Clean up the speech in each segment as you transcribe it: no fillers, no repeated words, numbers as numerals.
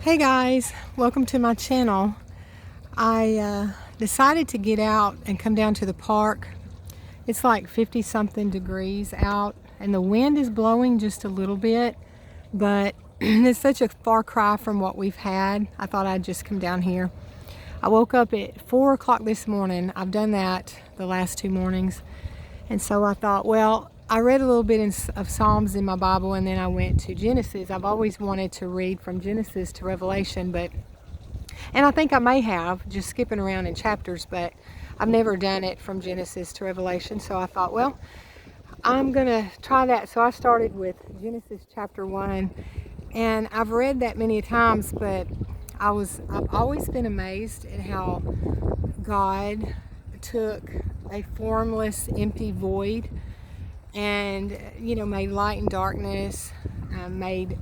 Hey guys, welcome to my channel. I decided to get out and come down to the park. It's like 50 something degrees out and the wind is blowing just a little bit, but it's such a far cry from what we've had. I thought I'd just come down here. I woke up at 4 o'clock this morning. I've done that the last 2 mornings. And so I thought, well, I read a little bit of Psalms in my Bible, and then I went to Genesis. I've always wanted to read from Genesis to Revelation, and I think I may have, just skipping around in chapters, but I've never done it from Genesis to Revelation. So I thought, well, I'm going to try that. So I started with Genesis chapter 1, and I've read that many times, but I've always been amazed at how God took a formless, empty void and made light and darkness, made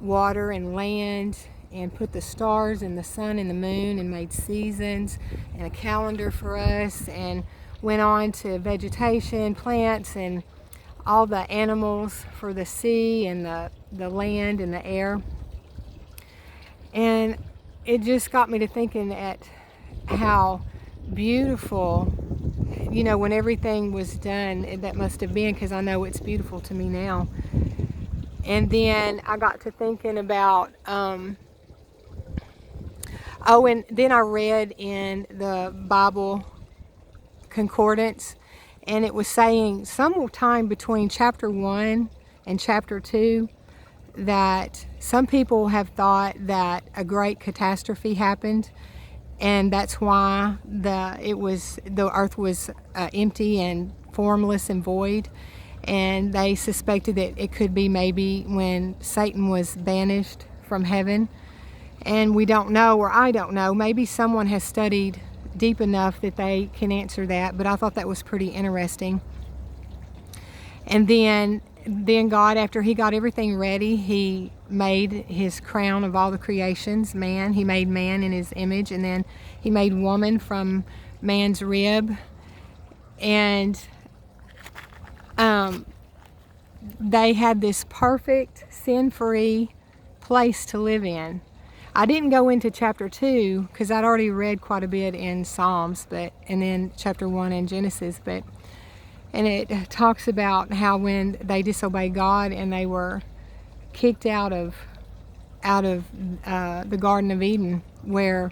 water and land, and put the stars and the sun and the moon, and made seasons and a calendar for us, and went on to vegetation, plants, and all the animals for the sea and the land and the air. And it just got me to thinking at how beautiful, when everything was done, that must have been, because I know it's beautiful to me now. And then I got to thinking about, and then I read in the Bible concordance, and it was saying sometime between chapter 1 and chapter 2 that some people have thought that a great catastrophe happened, and that's why the earth was empty and formless and void. And they suspected that it could be maybe when Satan was banished from heaven. And we don't know, or I don't know. Maybe someone has studied deep enough that they can answer that. But I thought that was pretty interesting. And then God, after he got everything ready, he made his crown of all the creations, man. He made man in his image, and then he made woman from man's rib. And they had this perfect, sin-free place to live in. I didn't go into chapter 2 because I'd already read quite a bit in Psalms, and then chapter 1 in Genesis, and it talks about how when they disobeyed God and they were kicked out of the Garden of Eden, where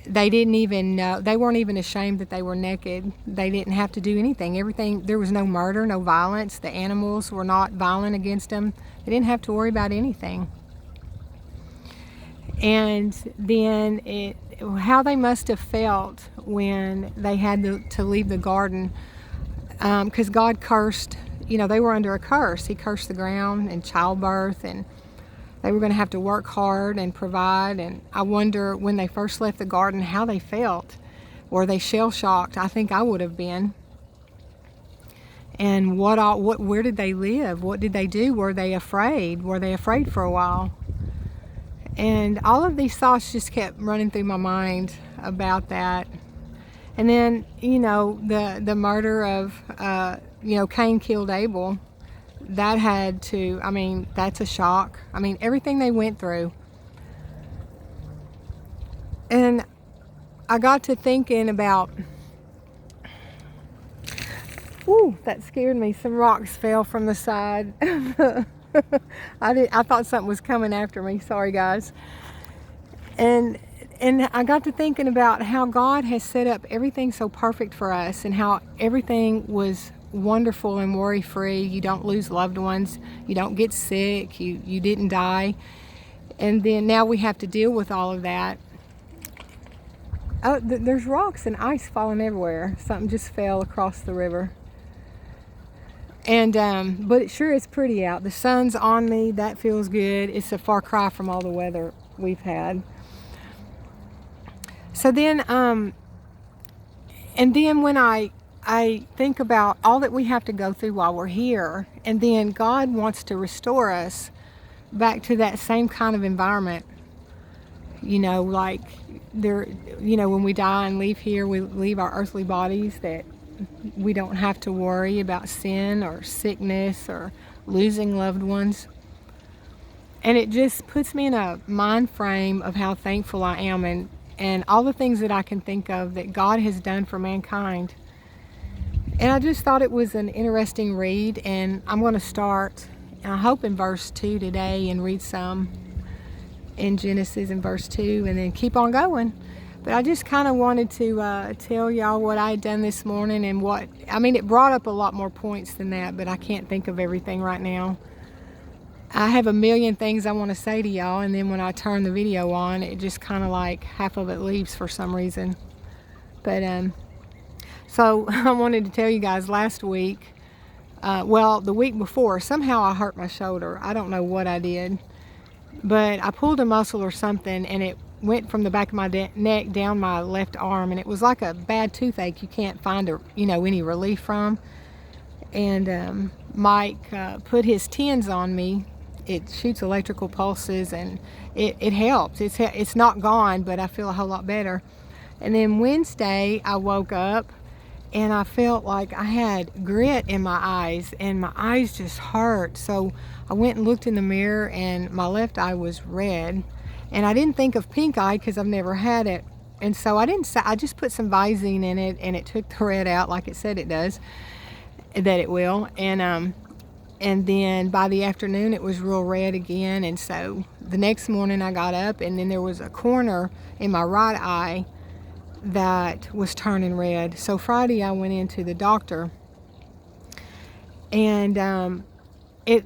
they didn't even know, they weren't even ashamed that they were naked. They didn't have to do anything. There was no murder, no violence. The animals were not violent against them. They didn't have to worry about anything. And then how they must have felt when they had to leave the garden, because God cursed, they were under a curse. He cursed the ground and childbirth, and they were going to have to work hard and provide. And I wonder, when they first left the garden, how they felt. Were they shell-shocked? I think I would have been. And where did they live? What did they do? Were they afraid? Were they afraid for a while? And all of these thoughts just kept running through my mind about that. And then, the murder of, Cain killed Abel. That had to, that's a shock. Everything they went through. And I got to thinking about, that scared me. Some rocks fell from the side. I thought something was coming after me. Sorry, guys. And I got to thinking about how God has set up everything so perfect for us, and how everything was wonderful and worry-free. You don't lose loved ones. You don't get sick. You didn't die. And then now we have to deal with all of that. Oh, there's rocks and ice falling everywhere. Something just fell across the river. And but it sure is pretty out. The sun's on me. That feels good. It's a far cry from all the weather we've had. So then, and then when I think about all that we have to go through while we're here, and then God wants to restore us back to that same kind of environment. Like when we die and leave here, we leave our earthly bodies, that we don't have to worry about sin or sickness or losing loved ones. And it just puts me in a mind frame of how thankful I am, and all the things that I can think of that God has done for mankind. And I just thought it was an interesting read, and I'm going to start, I hope, in verse 2 today and read some in Genesis in verse 2 and then keep on going. But I just kind of wanted to tell y'all what I had done this morning, and it brought up a lot more points than that, but I can't think of everything right now. I have a million things I want to say to y'all, and then when I turn the video on, it just kind of like half of it leaves for some reason. But so I wanted to tell you guys last week, the week before, somehow I hurt my shoulder. I don't know what I did, but I pulled a muscle or something, and it went from the back of my neck down my left arm, and it was like a bad toothache you can't find any relief from. And Mike put his TENS on me. It shoots electrical pulses, and it helps. It's not gone, but I feel a whole lot better. And then Wednesday I woke up and I felt like I had grit in my eyes, and my eyes just hurt. So I went and looked in the mirror, and my left eye was red. And I didn't think of pink eye because I've never had it. And so I just put some Visine in it, and it took the red out like it said it does, that it will. And then by the afternoon it was real red again. And so the next morning I got up, and then there was a corner in my right eye that was turning red. So Friday I went into the doctor, and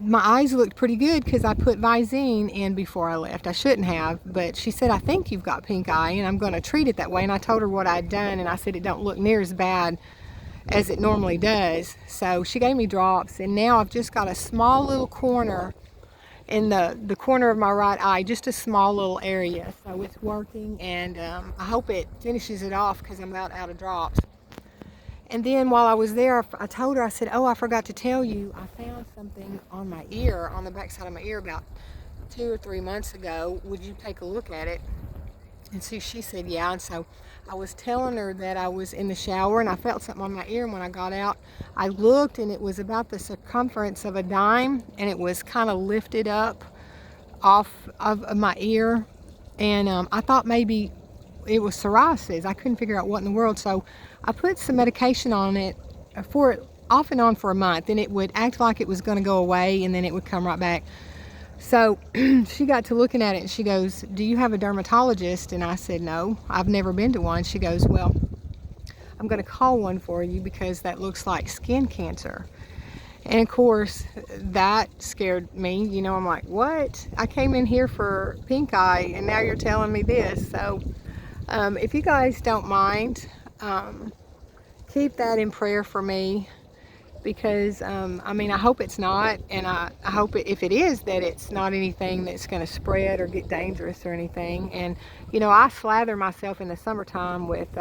my eyes looked pretty good because I put Visine in before I left. I shouldn't have, but she said, I think you've got pink eye, and I'm going to treat it that way. And I told her what I'd done, and I said it don't look near as bad as it normally does. So she gave me drops, and now I've just got a small little corner in the corner of my right eye, just a small little area. So it's working, and I hope it finishes it off because I'm about out of drops. And then while I was there, I told her, I said, oh, I forgot to tell you, I found something on my ear, on the back side of my ear about 2 or 3 months ago. Would you take a look at it? And so she said, yeah. And so I was telling her that I was in the shower and I felt something on my ear, and when I got out, I looked, and it was about the circumference of a dime, and it was kind of lifted up off of my ear. And I thought maybe it was psoriasis. I couldn't figure out what in the world. So I put some medication on it off and on for a month, and it would act like it was going to go away, and then it would come right back. So she got to looking at it, and she goes, do you have a dermatologist? And I said, no, I've never been to one. She goes, well, I'm going to call one for you because that looks like skin cancer. And of course, that scared me. I'm like, what? I came in here for pink eye, and now you're telling me this. So if you guys don't mind, keep that in prayer for me, because I hope it's not, and I hope if it is, that it's not anything that's going to spread or get dangerous or anything. And I slather myself in the summertime with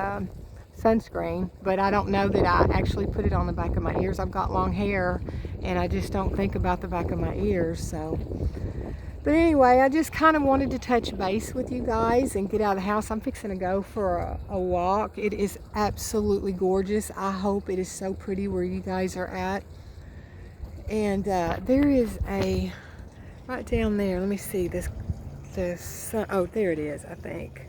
sunscreen, but I don't know that I actually put it on the back of my ears. I've got long hair, and I just don't think about the back of my ears. So but anyway, I just kind of wanted to touch base with you guys and get out of the house. I'm fixing to go for a walk. It is absolutely gorgeous. I hope it is so pretty where you guys are at. And there is right down there, let me see, oh, there it is, I think.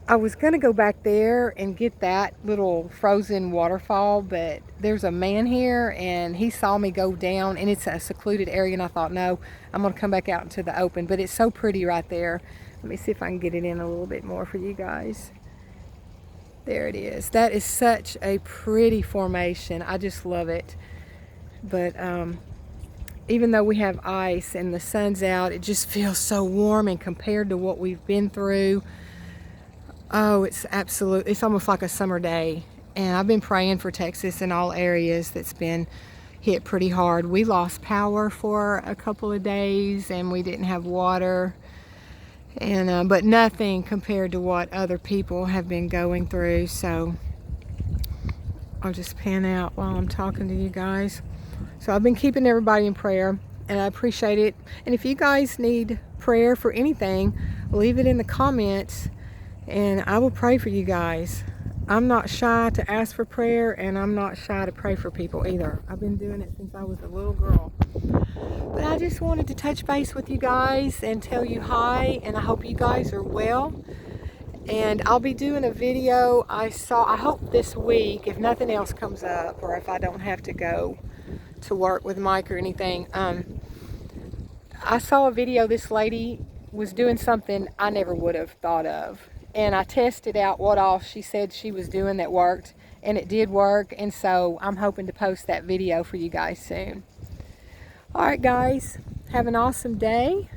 I was going to go back there and get that little frozen waterfall, but there's a man here, and he saw me go down, and it's a secluded area, and I thought, no, I'm going to come back out into the open. But it's so pretty right there. Let me see if I can get it in a little bit more for you guys. There it is. That is such a pretty formation. I just love it. But even though we have ice and the sun's out, it just feels so warm, and compared to what we've been through, oh, it's almost like a summer day. And I've been praying for Texas and all areas that's been hit pretty hard. We lost power for a couple of days, and we didn't have water, and but nothing compared to what other people have been going through. So I'll just pan out while I'm talking to you guys. So I've been keeping everybody in prayer, and I appreciate it. And if you guys need prayer for anything, leave it in the comments, and I will pray for you guys. I'm not shy to ask for prayer, and I'm not shy to pray for people either. I've been doing it since I was a little girl. But I just wanted to touch base with you guys and tell you hi, and I hope you guys are well. And I'll be doing a video I hope this week, if nothing else comes up, or if I don't have to go to work with Mike or anything. I saw a video, this lady was doing something I never would have thought of. And I tested out what all she said she was doing that worked, and it did work. And so I'm hoping to post that video for you guys soon. Alright guys, have an awesome day,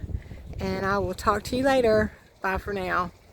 and I will talk to you later. Bye for now.